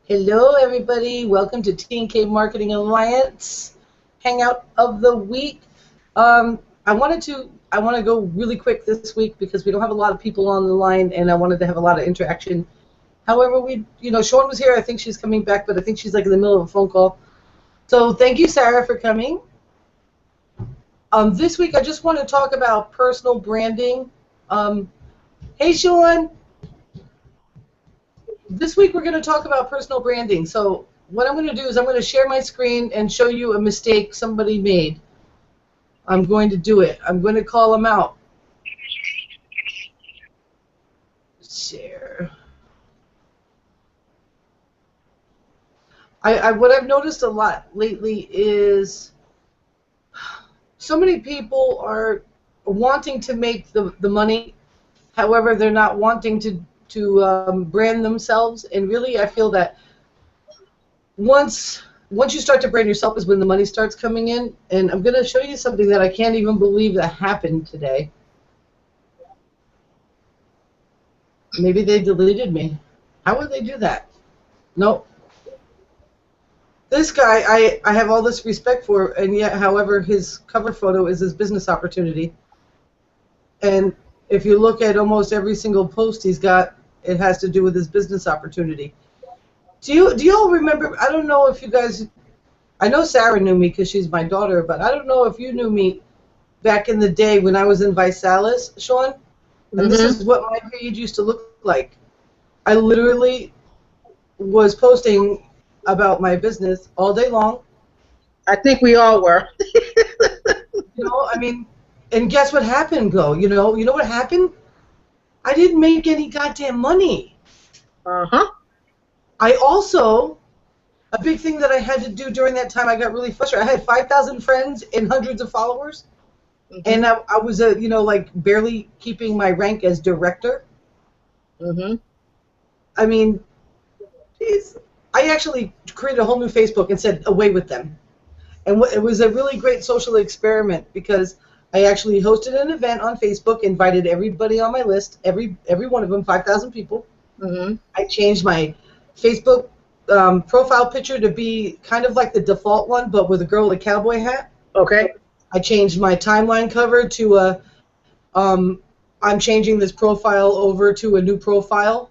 Hello, everybody. Welcome to T&K Marketing Alliance Hangout of the Week. I want to go really quick this week because we don't have a lot of people on the line, and I wanted to have a lot of interaction. However, Sean was here. I think she's coming back, but I think she's like in the middle of a phone call. So thank you, Sarah, for coming. This week, I just want to talk about personal branding. Hey, Sean. This week we're going to talk about personal branding. So what I'm going to do is I'm going to share my screen and show you a mistake somebody made. I'm going to do it. I'm going to call them out. Share. What I've noticed a lot lately is so many people are wanting to make the money. However, they're not wanting to brand themselves, and really I feel that once you start to brand yourself is when the money starts coming in. And I'm going to show you something that I can't even believe that happened today. Maybe they deleted me. How would they do that? Nope. This guy I have all this respect for, and yet, however, his cover photo is his business opportunity. And if you look at almost every single post he's got, it has to do with his business opportunity. Do you all remember? I don't know if you guys. I know Sarah knew me because she's my daughter, but I don't know if you knew me back in the day when I was in Visalis, Sean. And This is what my page used to look like. I literally was posting about my business all day long. I think we all were. And guess what happened, Go? You know what happened? I didn't make any goddamn money. I also, a big thing that I had to do during that time, I got really frustrated. I had 5,000 friends and hundreds of followers, and I was barely keeping my rank as director. I mean, geez. I actually created a whole new Facebook and said, away with them. And it was a really great social experiment because I actually hosted an event on Facebook, invited everybody on my list, every one of them, 5,000 people. I changed my Facebook profile picture to be kind of like the default one, but with a girl with a cowboy hat. Okay. I changed my timeline cover to I'm changing this profile over to a new profile.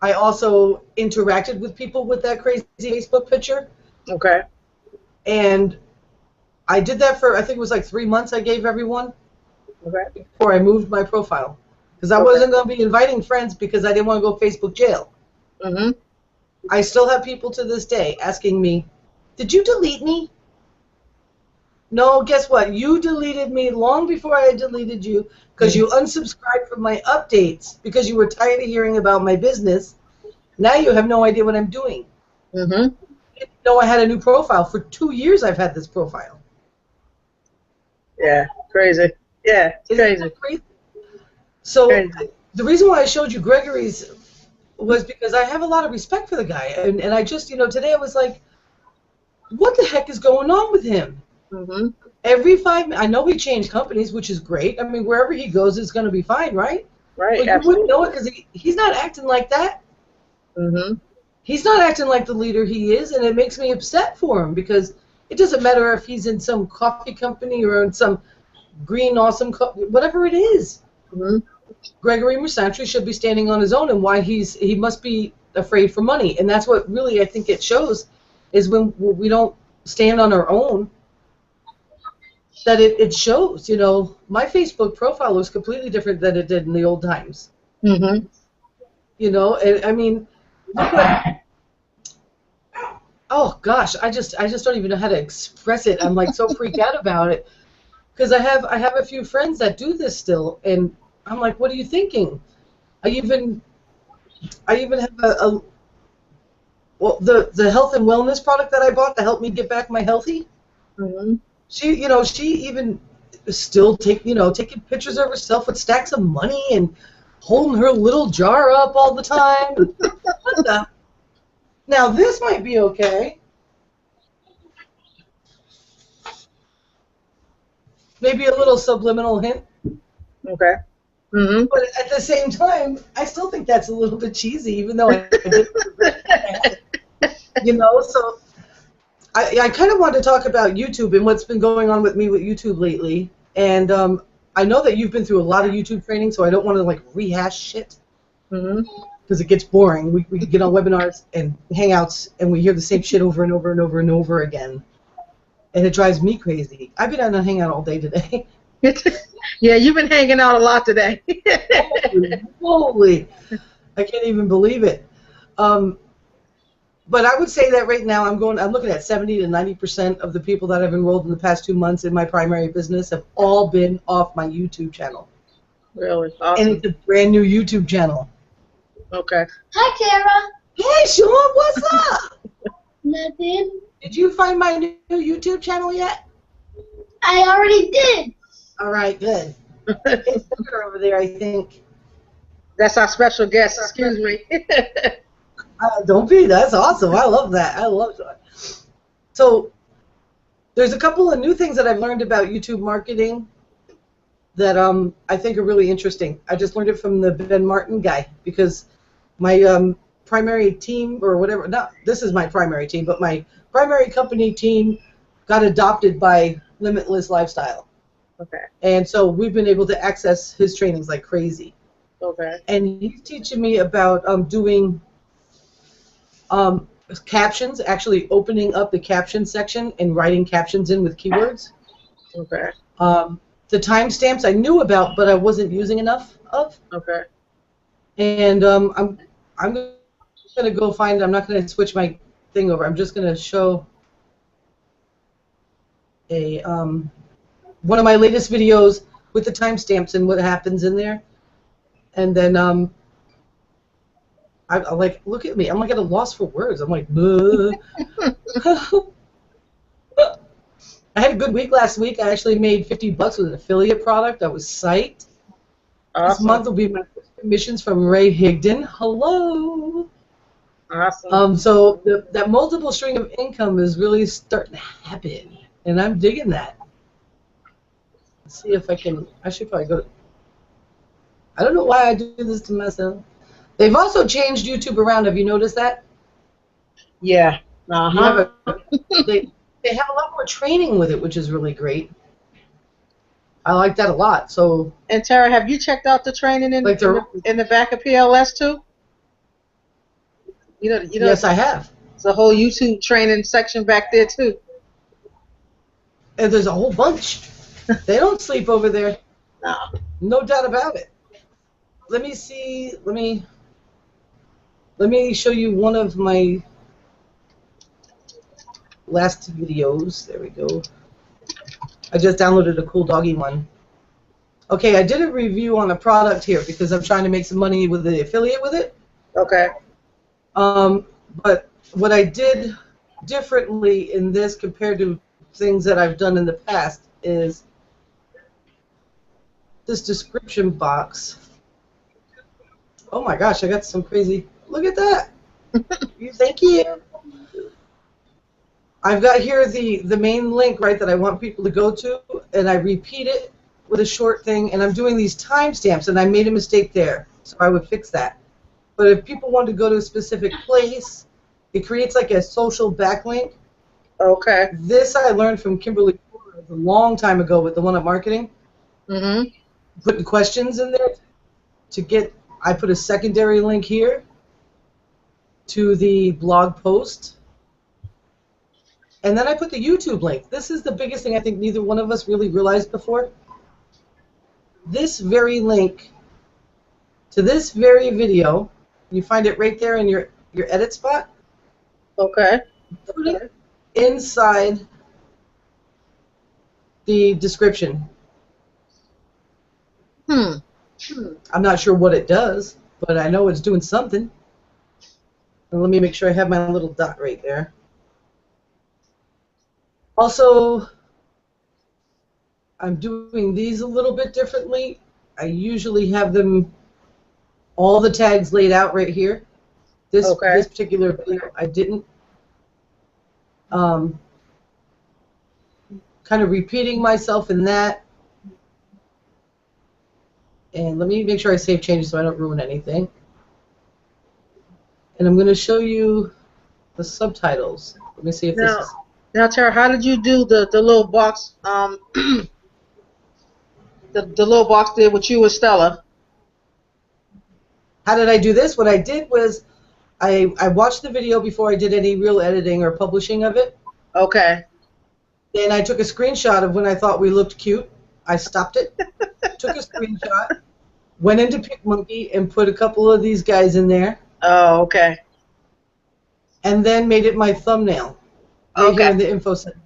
I also interacted with people with that crazy Facebook picture. Okay. And I did that for, I think it was like 3 months I gave everyone before I moved my profile. Because I wasn't going to be inviting friends because I didn't want to go Facebook jail. I still have people to this day asking me, did you delete me? No, guess what? You deleted me long before I deleted you because you unsubscribed from my updates because you were tired of hearing about my business. Now you have no idea what I'm doing. You didn't know I had a new profile. For 2 years I've had this profile. Yeah, crazy. Yeah, it's crazy. Crazy. So the reason why I showed you Gregory's was because I have a lot of respect for the guy. And I just, today I was like, what the heck is going on with him? Every 5 minutes, I know he changed companies, which is great. I mean, wherever he goes is going to be fine, right? Right, but you wouldn't know it because he's not acting like that. He's not acting like the leader he is, and it makes me upset for him because it doesn't matter if he's in some coffee company or in some green awesome whatever it is. Gregory Musantri should be standing on his own, and why he must be afraid for money. And that's what really I think it shows is when we don't stand on our own, that it shows. My Facebook profile was completely different than it did in the old times. And I mean, look what, oh gosh, I just don't even know how to express it. I'm like so freaked out about it because I have a few friends that do this still, and I'm like, what are you thinking? I even have the health and wellness product that I bought to help me get back my healthy. She even still taking pictures of herself with stacks of money and holding her little jar up all the time. What the? Now this might be okay. Maybe a little subliminal hint. Okay. But at the same time, I still think that's a little bit cheesy, even though I did You know, so I kind of want to talk about YouTube and what's been going on with me with YouTube lately. And I know that you've been through a lot of YouTube training, so I don't want to like rehash shit Mhm. because it gets boring. We get on webinars and hangouts and we hear the same shit over and over and over and over again. And it drives me crazy. I've been on a hangout all day today. Yeah, you've been hanging out a lot today. Holy, I can't even believe it. But I would say that right now I'm looking at 70 to 90% of the people that I've enrolled in the past 2 months in my primary business have all been off my YouTube channel. Really? And Awesome. it's a brand new YouTube channel. Okay. Hi, Tara. Hey, Sean, what's up? Nothing. Did you find my new YouTube channel yet? I already did. All right, good. It's Sugar over there, I think. That's our special guest. Excuse me. Don't be. That's awesome. I love that. I love that. So there's a couple of new things that I've learned about YouTube marketing that I think are really interesting. I just learned it from the Ben Martin guy because my primary team or whatever, not this is my primary team, but my primary company team got adopted by Limitless Lifestyle. Okay. And so we've been able to access his trainings like crazy. Okay. And he's teaching me about doing captions, actually opening up the caption section and writing captions in with keywords. Okay. The timestamps I knew about, but I wasn't using enough of. Okay. And I'm gonna go find. I'm not gonna switch my thing over. I'm just gonna show a one of my latest videos with the timestamps and what happens in there. And then I like, look at me. I'm like at a loss for words. I'm like, I had a good week last week. I actually made $50 with an affiliate product. I was psyched. Awesome. This month will be my first commissions from Ray Higdon. Hello. Awesome. So that multiple string of income is really starting to happen, and I'm digging that. Let's see if I can. I should probably go. I don't know why I do this to myself. They've also changed YouTube around. Have you noticed that? Yeah. They have a lot more training with it, which is really great. I like that a lot. So. And Tara, have you checked out the training in the back of PLS too? You know. Yes, I have. It's a whole YouTube training section back there too. And there's a whole bunch. They don't sleep over there. No. No doubt about it. Let me see. Let me show you one of my last videos. There we go. I just downloaded a cool doggy one. Okay, I did a review on a product here because I'm trying to make some money with the affiliate with it. Okay. But what I did differently in this compared to things that I've done in the past is this description box. Oh my gosh, I got some crazy. Look at that. Thank you. I've got here the main link, right, that I want people to go to, and I repeat it with a short thing, and I'm doing these timestamps, and I made a mistake there, so I would fix that. But if people want to go to a specific place, it creates like a social backlink. Okay. This I learned from Kimberly a long time ago with the One Up Marketing. Mm-hmm. Putting questions in there to get, I put a secondary link here to the blog post. And then I put the YouTube link. This is the biggest thing I think neither one of us really realized before. This very link to this very video, you find it right there in your edit spot. Okay. Put it inside the description. I'm not sure what it does, but I know it's doing something. And let me make sure I have my little dot right there. Also, I'm doing these a little bit differently. I usually have them, all the tags laid out right here. This particular video, I didn't. Kind of repeating myself in that. And let me make sure I save changes so I don't ruin anything. And I'm going to show you the subtitles. Let me see if this Now, is. now, Tara, how did you do the little box? The little box there with you and Stella. How did I do this? What I did was I watched the video before I did any real editing or publishing of it. Okay. Then I took a screenshot of when I thought we looked cute. I stopped it, took a screenshot, went into PicMonkey and put a couple of these guys in there, Oh, okay. and then made it my thumbnail right here Okay. in the info center.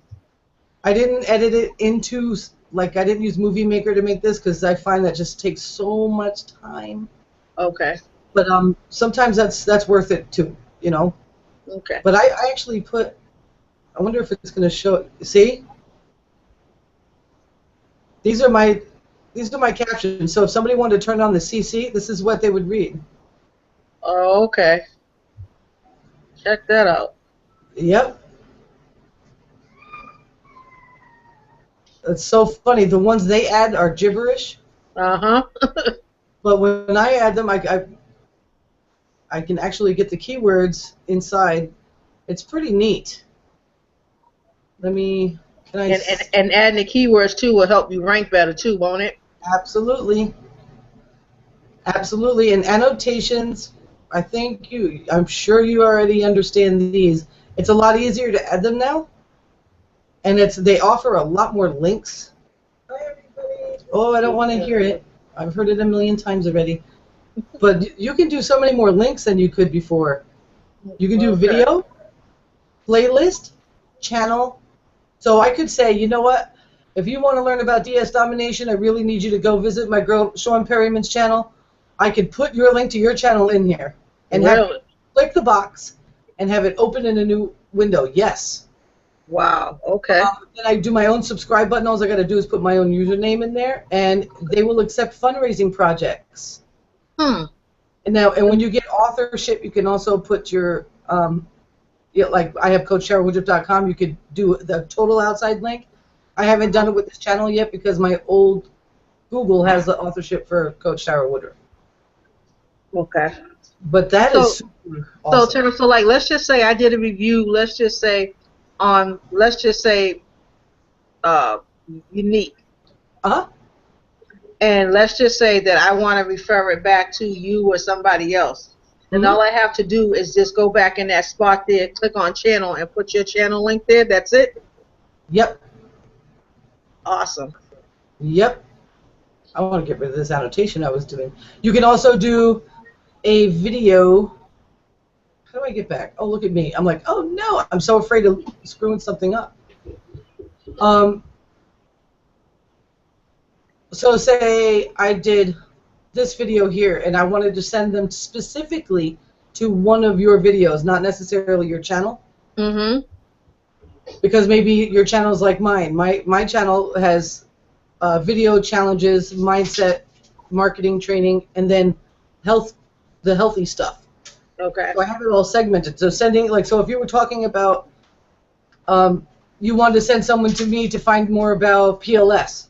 I didn't edit it into, like, I didn't use Movie Maker to make this because I find that just takes so much time. Okay. But sometimes that's worth it too, you know. Okay. But I actually put. I wonder if it's going to show. See, these are my captions. So if somebody wanted to turn on the CC, this is what they would read. Oh, okay. Check that out. Yep. It's so funny. The ones they add are gibberish. Uh-huh. But when I add them, I can actually get the keywords inside. It's pretty neat. Let me. Can I? And adding the keywords too will help you rank better too, won't it? Absolutely. Absolutely. And annotations. I'm sure you already understand these. It's a lot easier to add them now. And they offer a lot more links. Hi, everybody. Oh, I don't want to hear it. I've heard it a million times already. But you can do so many more links than you could before. You can do video, playlist, channel. So I could say, you know what? If you want to learn about DS domination, I really need you to go visit my girl Sean Perryman's channel. I could put your link to your channel in here and have you click the box and have it open in a new window. Yes. Wow. Okay. Then I do my own subscribe button. All I got to do is put my own username in there, and they will accept fundraising projects. And when you get authorship, you can also put your like I have CoachTaraWoodruff.com. You could do the total outside link. I haven't done it with this channel yet because my old Google has the authorship for Coach Tara Woodruff. Okay. But that is super awesome. So like, let's just say I did a review. Let's just say unique. And let's just say that I want to refer it back to you or somebody else. And all I have to do is just go back in that spot there, click on channel, and put your channel link there. That's it? Yep. Awesome. Yep. I want to get rid of this annotation I was doing. You can also do a video. How do I get back? Oh, look at me. I'm like, oh, no. I'm so afraid of screwing something up. So say I did this video here, and I wanted to send them specifically to one of your videos, not necessarily your channel. Because maybe your channel is like mine. My channel has video challenges, mindset, marketing training, and then the healthy stuff. Okay. So I have it all segmented. So so if you were talking about, you wanted to send someone to me to find more about PLS.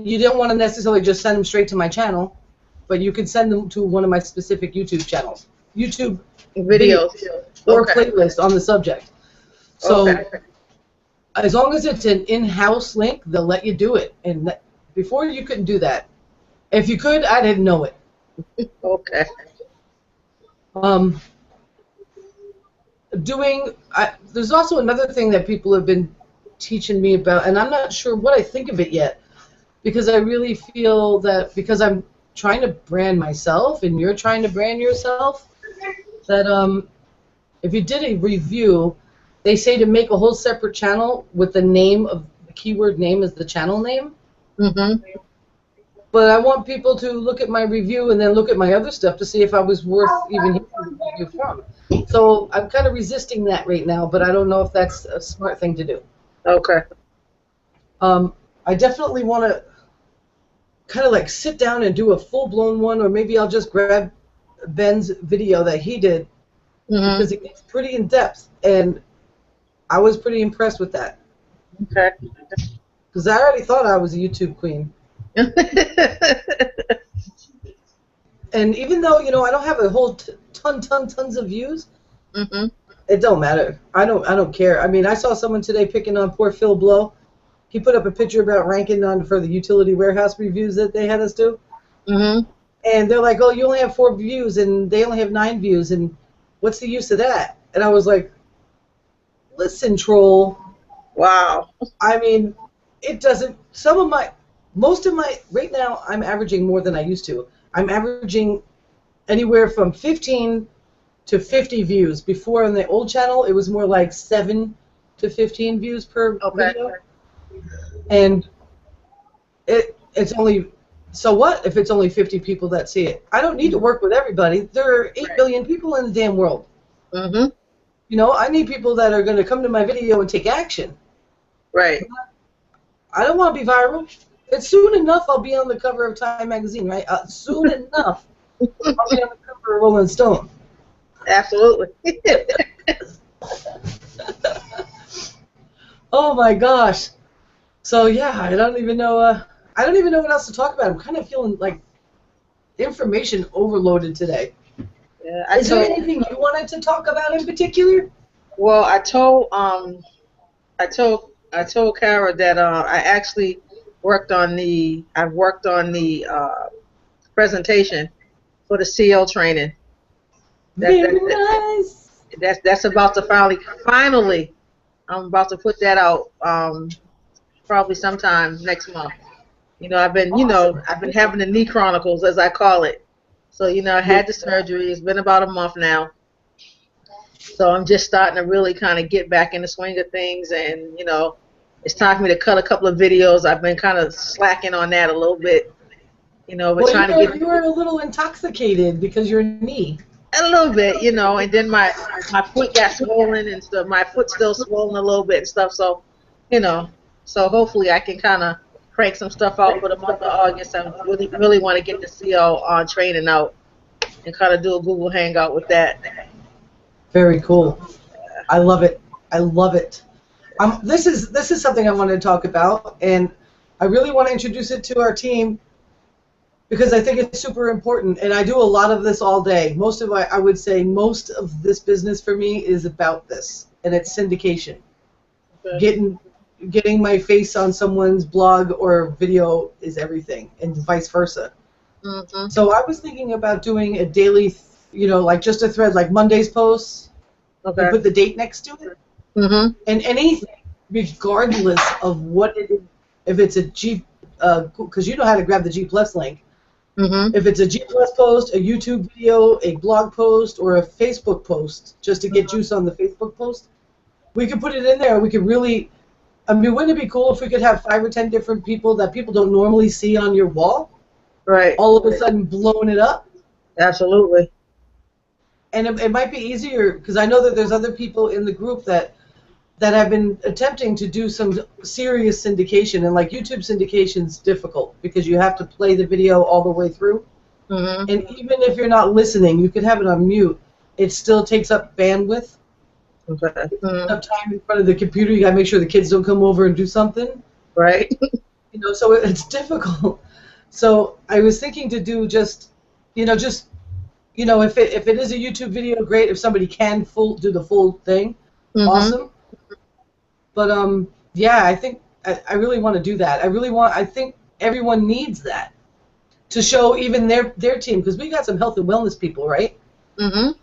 You didn't want to necessarily just send them straight to my channel, but you could send them to one of my specific YouTube channels, YouTube videos, or playlist on the subject. So as long as it's an in-house link, they'll let you do it. And before you couldn't do that. If you could, I didn't know it. Okay. There's also another thing that people have been teaching me about, and I'm not sure what I think of it yet, because I really feel that because I'm trying to brand myself and you're trying to brand yourself, that if you did a review, they say to make a whole separate channel with the name of the keyword name as the channel name. But I want people to look at my review and then look at my other stuff to see if I was worth even hearing the review from. So I'm kind of resisting that right now, but I don't know if that's a smart thing to do. Okay. I definitely want to kind of like sit down and do a full-blown one, or maybe I'll just grab Ben's video that he did because it gets pretty in-depth, and I was pretty impressed with that. Okay. Because I already thought I was a YouTube queen. And even though, I don't have a whole tons of views, Mhm. It don't matter. I don't care. I mean, I saw someone today picking on poor Phil Blow. He put up a picture about ranking on for the utility warehouse reviews that they had us do. Mhm. And they're like, oh, you only have 4 views, and they only have 9 views, and what's the use of that? And I was like, listen, troll. Wow. I mean, it doesn't. Most of my, right now, I'm averaging more than I used to. I'm averaging anywhere from 15 to 50 views. Before on the old channel, it was more like 7 to 15 views per Okay. video. And it's only, so what if it's only 50 people that see it? I don't need to work with everybody. There are 8 Right. billion people in the damn world. Mhm. You know, I need people that are going to come to my video and take action. Right. I don't want to be viral. It's soon enough I'll be on the cover of Time magazine, right? Soon enough I'll be on the cover of Rolling Stone. Absolutely. Oh my gosh. So yeah, I don't even know. I don't even know what else to talk about. I'm kind of feeling like information overloaded today. Yeah, Is there anything you wanted to talk about in particular? well, I told Kara that I actually worked on the presentation for the CL training. That, Very that, nice. that's about to finally I'm about to put that out probably sometime next month. Awesome. I've been having the knee chronicles as I call it. So, I Yeah. had the surgery. It's been about a month now. So I'm just starting to really kind of get back in the swing of things, and it's time for me to cut a couple of videos. I've been kind of slacking on that a little bit, but Well, trying to get you were a little intoxicated because your knee. a little bit, and then my foot got swollen and stuff. My foot's still swollen a little bit and stuff. So, you know, so hopefully I can kind of crank some stuff out for the month of August. I really want to get the CL on training out and kind of do a Google Hangout with that. Very cool. I love it. I love it. This is something I wanted to talk about, and I really want to introduce it to our team because I think it's super important. And I do a lot of this all day. I would say most of this business for me is about this, and it's syndication. Okay. Getting my face on someone's blog or video is everything, and vice versa. Mhm. So I was thinking about doing a daily, like just a thread, like Monday's posts, and Okay. put the date next to it. Mhm. And anything, regardless of what it is, if it's a G, because you know how to grab the G Plus link. Mhm. If it's a G Plus post, a YouTube video, a blog post, or a Facebook post, just to get juice on the Facebook post, we could put it in there. We could really, I mean, wouldn't it be cool if we could have 5 or 10 different people that people don't normally see on your wall, Right. all of a sudden blowing it up? Absolutely. And it might be easier because I know that there's other people in the group that have been attempting to do some serious syndication, and like YouTube syndication is difficult because you have to play the video all the way through. Mhm. And even if you're not listening, you could have it on mute. It still takes up bandwidth. Okay. Mhm. Enough time in front of the computer, you gotta make sure the kids don't come over and do something. Right. So it's difficult. So I was thinking to do if it is a YouTube video, great. If somebody can do the full thing, Mhm. awesome. But yeah, I think I really want to do that. I think everyone needs that to show even their team, because we got some health and wellness people, right? Mhm.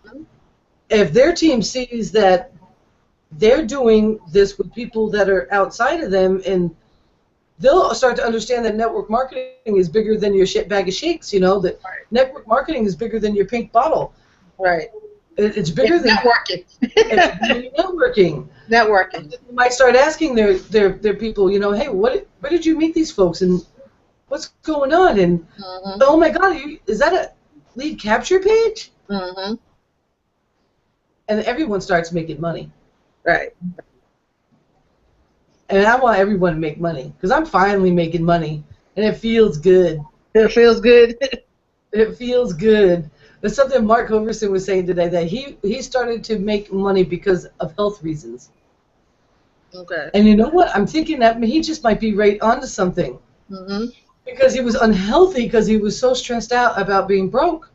If their team sees that they're doing this with people that are outside of them, and they'll start to understand that network marketing is bigger than your bag of shakes. That network marketing is bigger than your pink bottle. Right. It's bigger It's than networking. it's really networking. Networking. They might start asking their people, hey, where did you meet these folks, and what's going on? And Mhm. oh my God, is that a lead capture page? Mhm. And everyone starts making money. Right. And I want everyone to make money because I'm finally making money, and it feels good. It feels good. It feels good. There's something Mark Hoverson was saying today that he started to make money because of health reasons. Okay. And you know what? I'm thinking that he just might be right onto something. Mhm. Because he was unhealthy because he was so stressed out about being broke.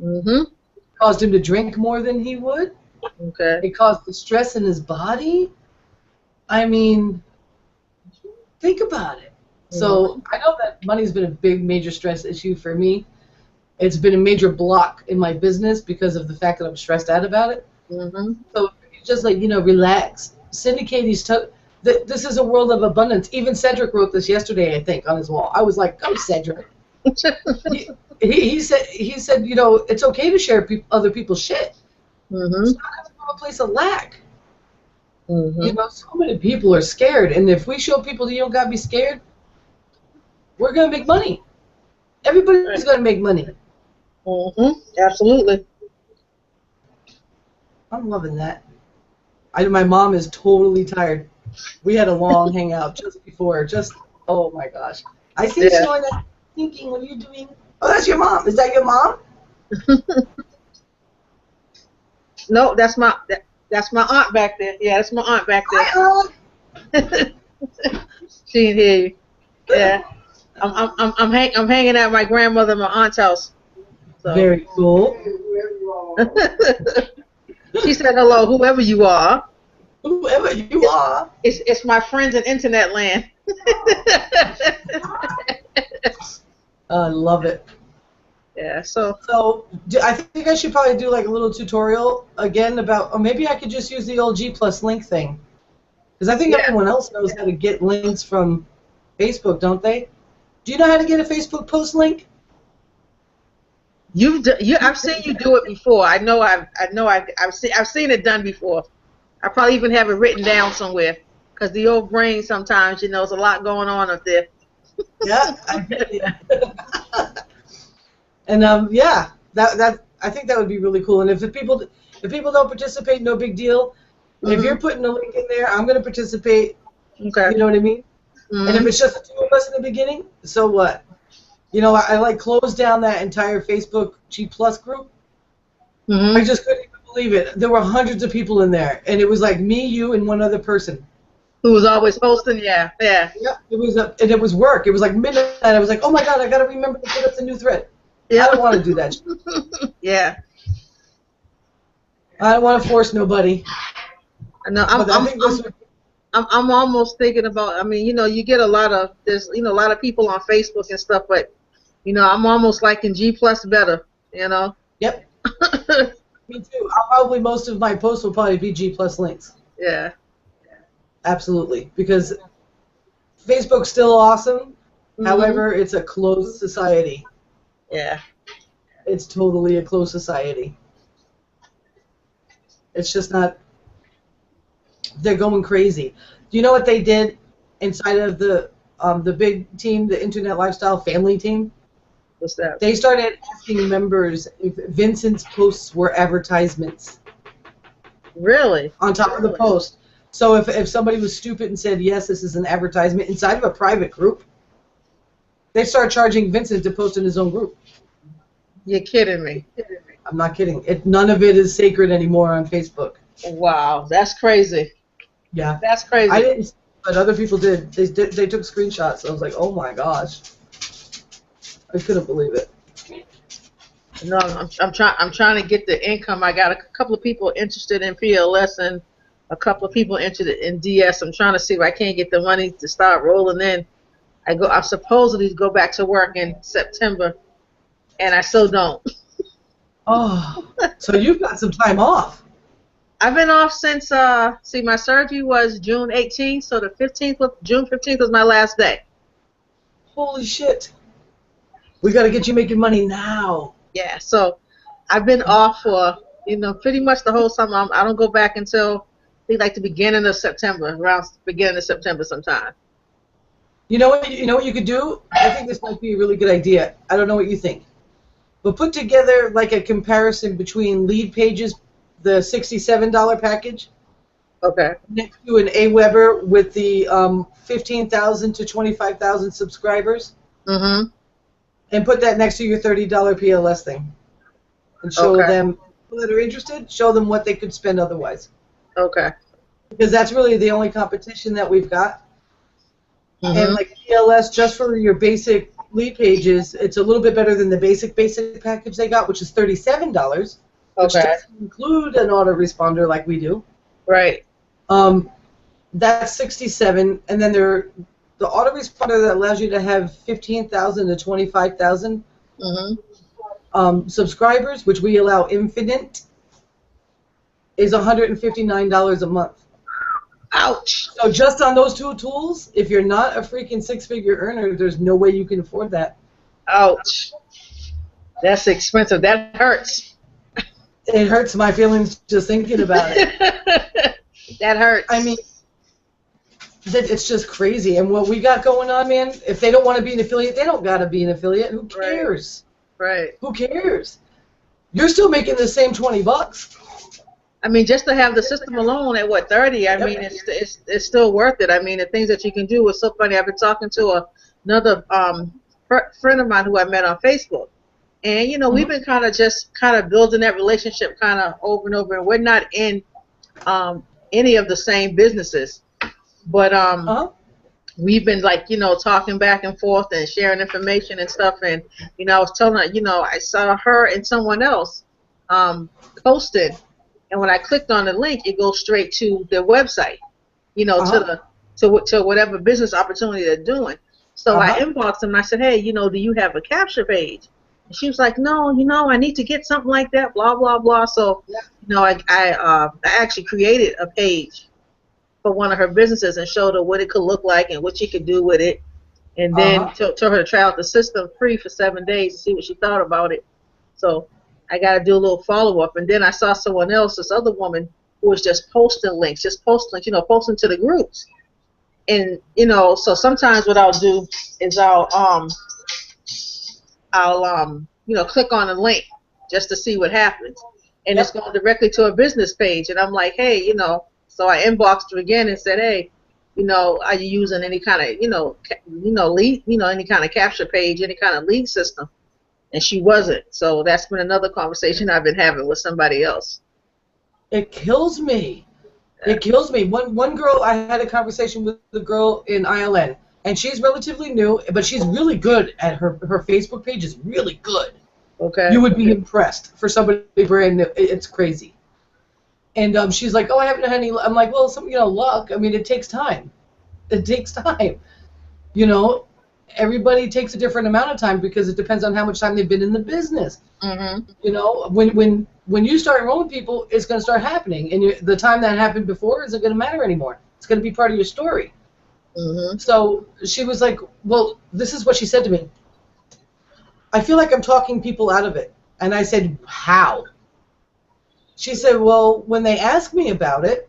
Mhm. caused him to drink more than he would. Okay. It caused the stress in his body. I mean, think about it. So I know that money's been a big, major stress issue for me. It's been a major block in my business because of the fact that I'm stressed out about it. Mm-hmm. So just like, relax. Syndicate these. This is a world of abundance. Even Cedric wrote this yesterday, I think, on his wall. I was like, "Go, Cedric." He said, it's okay to share other people's shit. Mm-hmm. It's not from a place of lack. Mm-hmm. So many people are scared, and if we show people that you don't gotta be scared, we're gonna make money. Everybody's gonna make money. Mm-hmm. Absolutely. I'm loving that. My mom is totally tired. We had a long hangout just before. Oh my gosh. I see you on that thinking, what are you doing? Oh, that's your mom. Is that your mom? No, that's my aunt back there. Yeah, that's my aunt back there. Hi, She didn't hear you. Yeah. I'm hanging at my grandmother and my aunt's house. So. Very cool. She said hello, whoever you are. Whoever you are. It's my friends in internet land. I love it. Yeah, so I think I should probably do like a little tutorial again about, or maybe I could just use the old G Plus link thing. Because I think everyone else knows how to get links from Facebook, don't they? Do you know how to get a Facebook post link? I've seen you do it before. I've seen it done before. I probably even have it written down somewhere. Because the old brain sometimes, there's a lot going on up there. Yeah, I get it. And that I think that would be really cool. And if people don't participate, no big deal. If you're putting a link in there, I'm going to participate. Okay. You know what I mean? Mm-hmm. And if it's just the two of us in the beginning, so what? I like closed down that entire Facebook G Plus group. Mm-hmm. I just couldn't even believe it. There were hundreds of people in there, and it was like me, you, and one other person. Who was always posting? Yeah. Yeah. It was work. It was like midnight. I was like, oh my god, I got to remember to put up the new thread. Yeah. I don't want to do that. Yeah. I don't want to force nobody. No, I'm almost thinking about. You get a lot of a lot of people on Facebook and stuff, but I'm almost liking G Plus better. Yep. Me too. Probably most of my posts will probably be G Plus links. Yeah. Absolutely, because Facebook's still awesome. Mm-hmm. However, it's a closed society. Yeah. It's totally a closed society. It's just not. They're going crazy. Do you know what they did inside of the big team, the Internet Lifestyle Family team? What's that? They started asking members if Vincent's posts were advertisements. Really? On top of the post. So if somebody was stupid and said, yes, this is an advertisement inside of a private group, they start charging Vincent to post in his own group. You're kidding me. I'm not kidding. None of it is sacred anymore on Facebook. Wow, that's crazy. Yeah. That's crazy. I didn't, but other people did. They took screenshots. I was like, oh my gosh. I couldn't believe it. No, I'm trying to get the income. I got a couple of people interested in PLS and a couple of people interested in DS. I'm trying to see if I can't get the money to start rolling in. I supposedly go back to work in September, and I still don't. Oh, so you've got some time off. I've been off since, my surgery was June 18th, so June 15th was my last day. Holy shit. We got to get you making money now. Yeah, so I've been off for, pretty much the whole summer. I don't go back until, I think, like the beginning of September, around the beginning of September sometime. You know what you could do? I think this might be a really good idea. I don't know what you think. But put together like a comparison between lead pages, the $67 package. Okay. Next to an AWeber with the 15,000 to 25,000 subscribers. Mm-hmm. And put that next to your $30 PLS thing. And show them, people that are interested, show them what they could spend otherwise. Okay. Because that's really the only competition that we've got. Mm-hmm. And like PLS, just for your basic lead pages, it's a little bit better than the basic package they got, which is $37. which Okay. doesn't include an autoresponder like we do. Right. That's 67, and then the autoresponder that allows you to have 15,000 to 25,000 subscribers, which we allow infinite, is $159 a month. Ouch. So just on those two tools, if you're not a freaking six-figure earner, there's no way you can afford that. Ouch. That's expensive. That hurts. It hurts my feelings just thinking about it. That hurts. I mean, it's just crazy. And what we got going on, man, if they don't want to be an affiliate, they don't got to be an affiliate. Who cares? Right. Who cares? You're still making the same $20. I mean, just to have the system alone at what, 30? I mean, it's still worth it. I mean, the things that you can do is so funny. I've been talking to another friend of mine who I met on Facebook, and you know, we've been kind of building that relationship kind of over and over. And we're not in any of the same businesses, but we've been like, you know, talking back and forth and sharing information and stuff. And you know, I was telling her, you know, I saw her and someone else posted. And when I clicked on the link, it goes straight to their website, you know, to whatever business opportunity they're doing. So I inboxed them and I said, hey, you know, do you have a capture page? And she was like, no, you know, I need to get something like that, blah, blah, blah. So, you know, I actually created a page for one of her businesses and showed her what it could look like and what she could do with it. And then told her to try out the system free for 7 days to see what she thought about it. So I got to do a little follow-up. And then I saw someone else, this other woman, who was just posting links, you know, posting to the groups. And, you know, so sometimes what I'll do is I'll you know, click on a link just to see what happens. And it's going directly to a business page. And I'm like, hey, you know, so I inboxed her again and said, hey, you know, are you using any kind of, lead, any kind of capture page, any kind of lead system? And she wasn't. So that's been another conversation I've been having with somebody else. It kills me. It kills me. One girl, I had a conversation with the girl in ILN, and she's relatively new, but she's really good at her Facebook page is really good. Okay. You would be impressed for somebody brand new. It's crazy. And she's like, oh, I haven't had any. I'm like, well, luck. I mean, it takes time. It takes time. You know, everybody takes a different amount of time because it depends on how much time they've been in the business. Mm-hmm. You know, when you start enrolling people, it's going to start happening, and the time that happened before isn't going to matter anymore. It's going to be part of your story. Mm-hmm. So she was like, well, this is what she said to me. I feel like I'm talking people out of it. And I said, how? She said, well, when they ask me about it,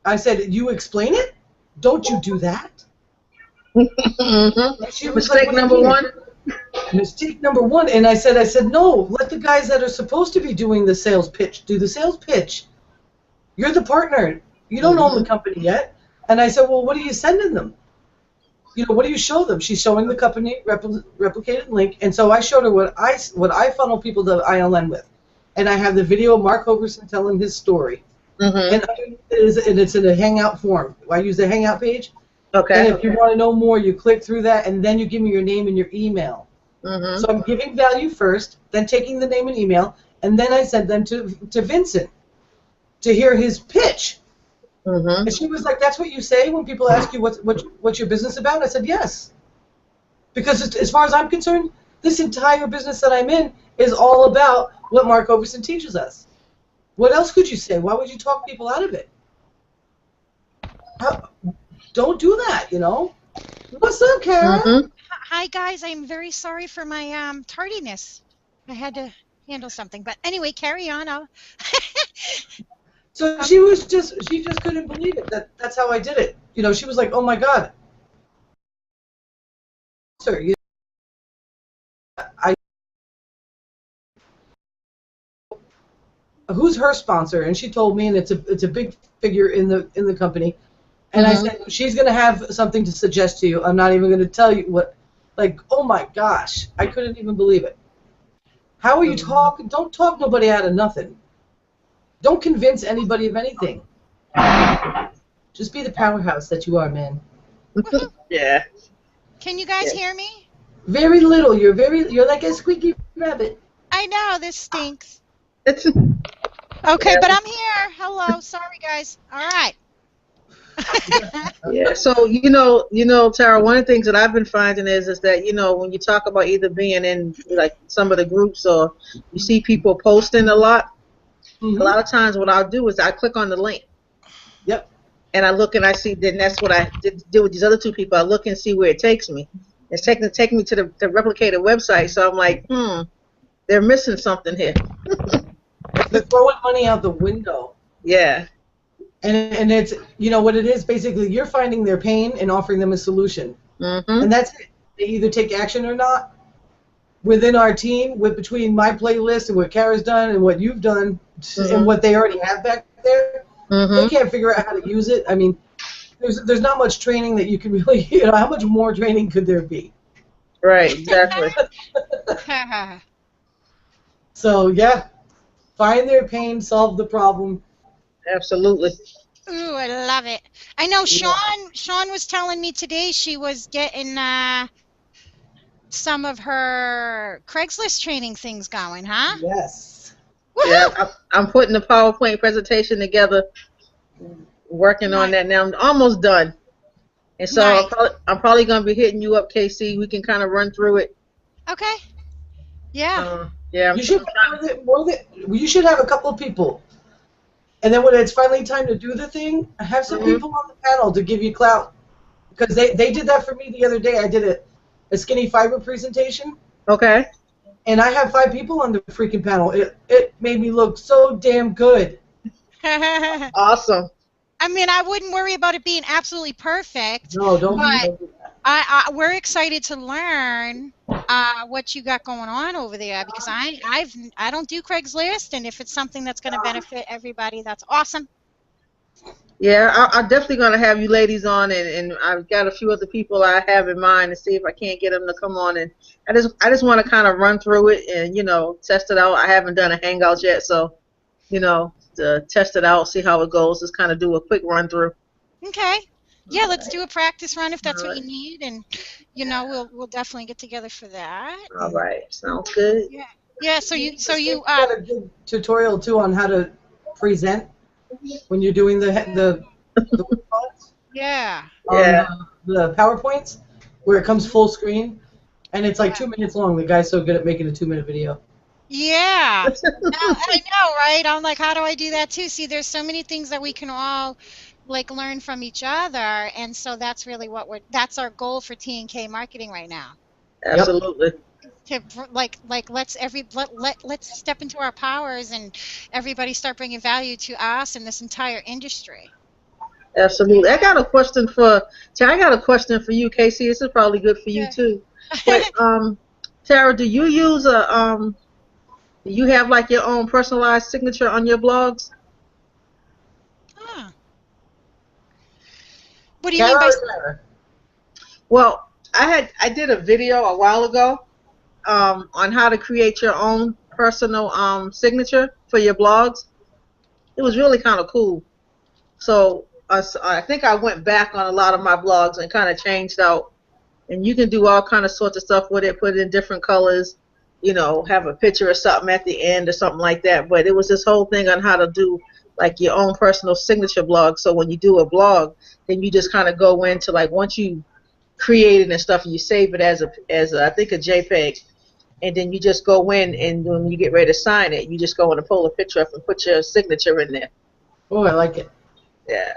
I said, you explain it? Don't you do that? Mm-hmm. She was Mistake like, number one. Mistake number one. And I said, no, let the guys that are supposed to be doing the sales pitch do the sales pitch. You're the partner. You don't own the company yet. And I said, well, what are you sending them? You know, what do you show them? She's showing the company replicated link. And so I showed her what I funnel people to ILN with. And I have the video of Mark Hoverson telling his story. Mm-hmm. And it's in a Hangout form. I use the Hangout page. Okay. And if you want to know more, you click through that, and then you give me your name and your email. Mm-hmm. So I'm giving value first, then taking the name and email, and then I send them to Vincent to hear his pitch. Mm-hmm. And she was like, that's what you say when people ask you what's your business about? And I said, yes. Because as far as I'm concerned, this entire business that I'm in is all about what Mark Overson teaches us. What else could you say? Why would you talk people out of it? Don't do that, you know. What's up, Kara? Mm-hmm. Hi, guys. I'm very sorry for my tardiness. I had to handle something. But anyway, carry on. So she just couldn't believe it. That's how I did it. You know, she was like, oh my God. Sir, who's her sponsor? And she told me, and it's a big figure in the company. And I said, she's going to have something to suggest to you. I'm not even going to tell you what. Like, oh my gosh, I couldn't even believe it. How are you talking? Don't talk nobody out of nothing. Don't convince anybody of anything. Just be the powerhouse that you are, man. Yeah. Can you guys hear me? Very little. You're like a squeaky rabbit. I know, this stinks. It's Okay, Yeah. but I'm here. Hello. Sorry, guys. All right. Yeah. So Tara. One of the things that I've been finding is that when you talk about either being in like some of the groups or you see people posting a Mm-hmm. lot of times what I'll do is I click on the link Yep. and I look and I see. Then that's what I did with these other two people. I look and see where it takes me. It's taking me to the replicated website. So I'm like, they're missing something here. They're throwing money out the window. Yeah. And it's, what it is, basically, you're finding their pain and offering them a solution. Mhm. And that's it. They either take action or not. Within our team, between my playlist and what Kara's done and what you've done and what they already have back there, they Mhm. can't figure out how to use it. I mean, there's not much training that you can really, how much more training could there be? Right. Exactly. So, yeah, find their pain, solve the problem. Absolutely. Ooh, I love it. I know Yeah. Sean was telling me today she was getting some of her Craigslist training things going, huh? Yes. Yeah. Woohoo! I'm putting the PowerPoint presentation together, working on Nice. that now. I'm almost done. And so Nice. I'm probably going to be hitting you up, KC. We can kind of run through it. Okay. Yeah. Yeah, You should you should have a couple of people. And then when it's finally time to do the thing, have some Mhm. people on the panel to give you clout. Because they did that for me the other day. I did a skinny fiber presentation, Okay. and I have 5 people on the freaking panel. It made me look so damn good. I Awesome. mean, I wouldn't worry about it being absolutely perfect, No, don't Mhm. but do that. we're excited to learn what you got going on over there because I don't do Craigslist, and if it's something that's going to benefit everybody, that's awesome. Yeah, I'm definitely going to have you ladies on, and I've got a few other people I have in mind to see if I can't get them to come on. And I just want to kind of run through it and test it out. I haven't done a Hangout yet, so to test it out, see how it goes. Just kind of do a quick run through. Okay. Yeah, All let's right. do a practice run if that's All what right. you need, and we'll definitely get together for that. All And right. Sounds good. yeah, yeah. So you so This thing's you got a good tutorial too on how to present when you're doing the what do you call it? yeah. Yeah. The PowerPoints where it comes full screen, and it's like Yeah. 2 minutes long. The guy's so good at making a 2-minute video. Yeah. I know, right? I'm like, how do I do that too? See, there's so many things that we can all like learn from each other, and so that's really that's our goal for T&K marketing right now. Yep. Absolutely. To let's step into our powers and everybody start bringing value to us and this entire industry. Absolutely. I got a question for you, Casey. This is probably good for you Yeah. too. But Tara, do you have like your own personalized signature on your blogs? Huh. What do you mean Kara by? or Kara? Well, I did a video a while ago on how to create your own personal signature for your blogs. It was really kind of cool. So I think I went back on a lot of my blogs and kind of changed out. And you can do all kind of sorts of stuff with it, put it in different colors, have a picture or something at the end or something like that. But it was this whole thing on how to do like your own personal signature blog. So when you do a blog, then you just kind of go into like once you create it and stuff, and you save it as I think a JPEG, and then you just go in and when you get ready to sign it, you just go in and pull a picture up and put your signature in there. Oh, I like it. Yeah.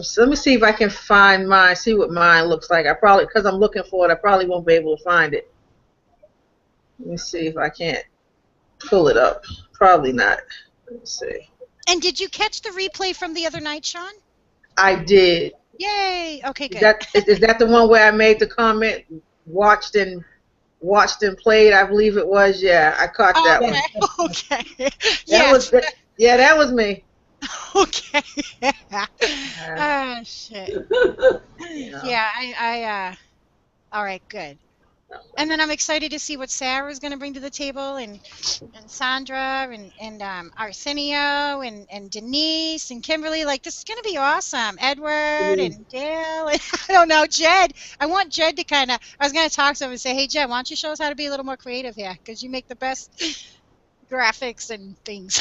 So let me see if I can find mine, see what mine looks like. Because I'm looking for it, I probably won't be able to find it. Let me see if I can't pull it up. Probably not. Let's see. And did you catch the replay from the other night, Sean? I did. Yay! Okay, Is good. that the one where I made the comment, watched and played? I believe it was. Yeah, I caught that one. Okay. Okay. That Yes. that was me. Okay. Oh shit. Yeah, all right, good. And then I'm excited to see what Sarah's going to bring to the table, and Sandra, and Arsenio, and Denise, and Kimberly. Like, this is going to be awesome. Edward and Dale. And, I don't know, Jed. I want Jed to I was going to talk to him and say, hey, Jed, why don't you show us how to be a little more creative here? Because you make the best graphics and things.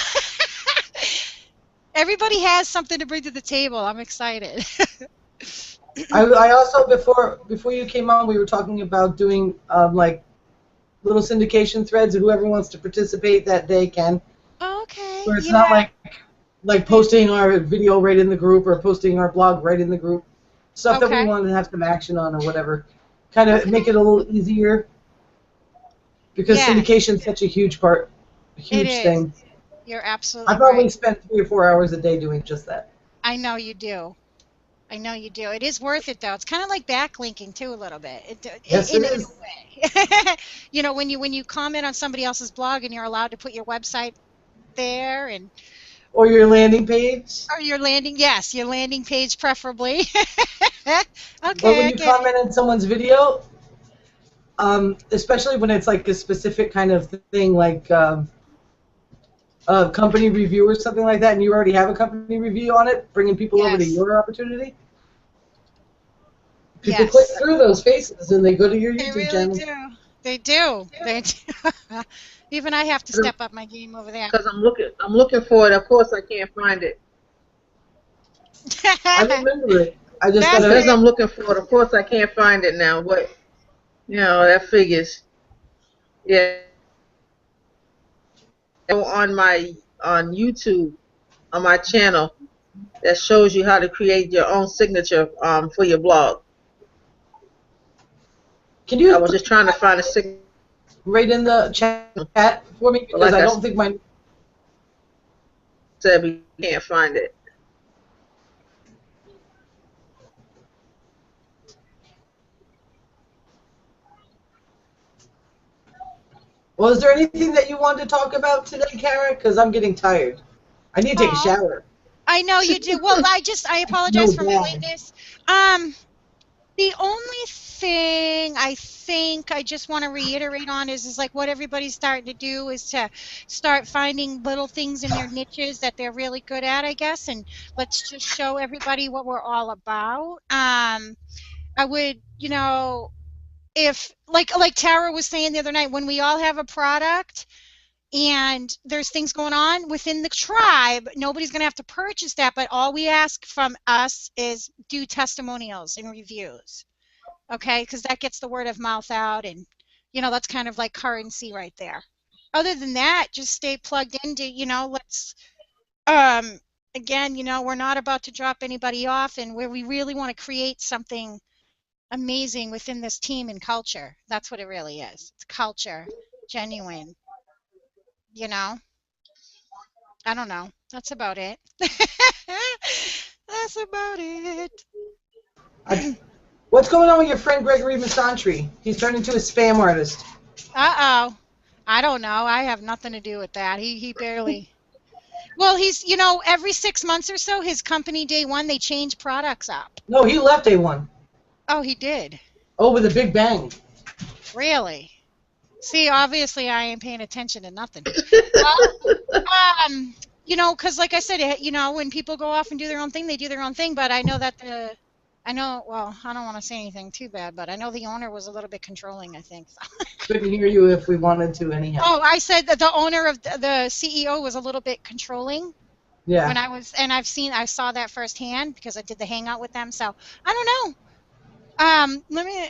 Everybody has something to bring to the table. I'm excited. I also before you came on, we were talking about doing like little syndication threads. Whoever wants to participate that day can. Okay, Where it's not yeah. like posting our video right in the group or posting our blog right in the group. Stuff that we Okay. want to have some action on or whatever. Kind of make Okay. it a little easier because Yes, syndication is such a huge part, a it huge is. thing. You're I absolutely probably right. spend 3 or 4 hours a day doing just that. I know you do. I know you do. It is worth it though. It's kind of like backlinking too a little bit. Yes, it In a is. way. You know, when you comment on somebody else's blog and you're allowed to put your website there and Or your landing page. or your landing, yes, your landing page preferably. But when Okay, I you get it. comment on someone's video, especially when it's like a specific kind of thing, like a company review or something like that, and you already have a company review on it, bringing people over to Yes. your opportunity, people click Yes. through those faces and they go to your They YouTube really channel. do. They do. They do. Even I have to step up my game over there. Because I'm looking for it. Of course, I can't find it. I remember it. I just It That's gotta. says it. I'm looking for it. Of course, I can't find it now. But that figures. Yeah, on YouTube on my channel that shows you how to create your own signature for your blog. Can I you was put just trying to find a signature, right in the chat for me but because like I I don't think my. said, we can't find it. Well, is there anything that you want to talk about today, Kara? Because I'm getting tired. I need to take a Oh, shower. I know you do. Well, I No apologize for my bad. lateness. Um, the only thing I think I just want to reiterate on is like what everybody's starting to do is to start finding little things in their niches that they're really good at, I guess, and let's just show everybody what we're all about. I would, if like Tara was saying the other night, when we all have a product and there's things going on within the tribe, nobody's going to have to purchase that, but all we ask from us is do testimonials and reviews. Okay, because that gets the word of mouth out, and that's kind of like currency right there. Other than that, just stay plugged into, let's um again, we're not about to drop anybody off, and where we really want to create something amazing within this team and culture. That's what it really is. It's culture, genuine, you know. I don't know. That's about it. That's about it. I, what's going on with your friend Gregory Masantri? He's turned into a spam artist. Uh-oh. I don't know. I have nothing to do with that. He barely. Well, he's, every 6 months or so, his company day one, they change products up. No, he left A1. Oh, he did. Oh, with a big bang. Really? See, obviously I ain't paying attention to nothing. Well, because like I said, when people go off and do their own thing, they do their own thing. But I know that well, I don't want to say anything too bad, but I know the owner was a little bit controlling, I think. So. Couldn't hear you if we wanted to anyhow. Oh, I said that the owner of the CEO was a little bit controlling Yeah. when and I saw that firsthand because I did the hangout with them. So I don't know. Let me,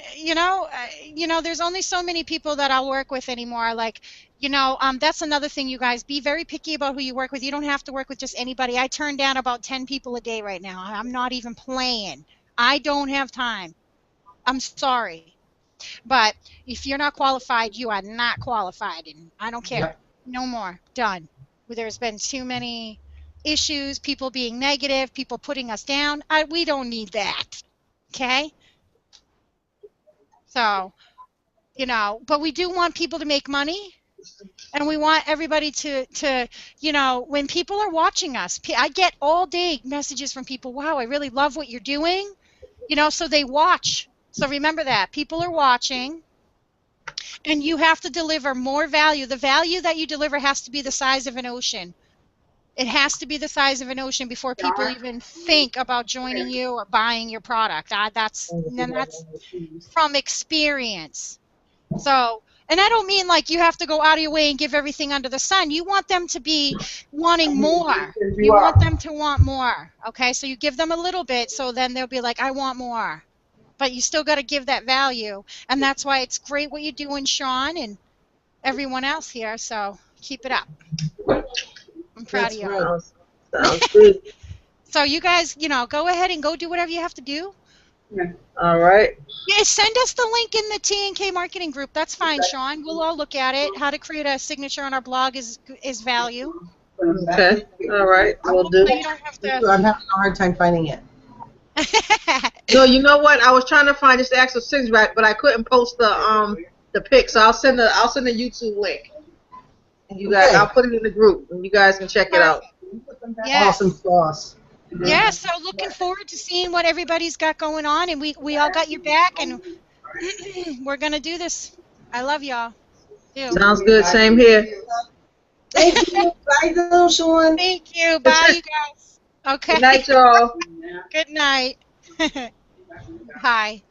there's only so many people that I'll work with anymore. Like, that's another thing, you guys. Be very picky about who you work with. You don't have to work with just anybody. I turn down about 10 people a day right now. I'm not even playing. I don't have time. I'm sorry. But if you're not qualified, you are not qualified, and I don't care. Yep. No more. Done. There's been too many issues, people being negative, people putting us down. We don't need that. Okay? So, but we do want people to make money, and we want everybody to when people are watching us, I get all day messages from people, wow, I really love what you're doing, so they watch. So remember that people are watching, and you have to deliver more value. The value that you deliver has to be the size of an ocean. It has to be the size of an ocean before people even think about joining you or buying your product. That's from experience. So And I don't mean like you have to go out of your way and give everything under the sun. You want them to be wanting more. You want them to want more. Okay, so you give them a little bit, so then they'll be like, I want more. But you still got to give that value, and that's why it's great what you're doing, Sean, and everyone else here. So keep it up. I'm proud of you. Right. Sounds good. So you guys, go ahead and go do whatever you have to do. All right. Yeah, send us the link in the T&K marketing group. That's fine, Sean. We'll all look at it. How to create a signature on our blog is value. Okay. All right. We'll do. So you don't have to. I'm having a hard time finding it. No, you know what? I was trying to find just the actual six right, but I couldn't post the pic. So I'll send the YouTube link. And you guys, Okay. I'll put it in the group, and you guys can check it out. Yes. Awesome sauce. Yeah, so looking forward to seeing what everybody's got going on, and we all got your back, and we're gonna do this. I love y'all. Too. Sounds good. Same here. Thank you. Bye, though, Sean. Thank you. Bye, you guys. Okay. Good night, y'all. Good night. Bye.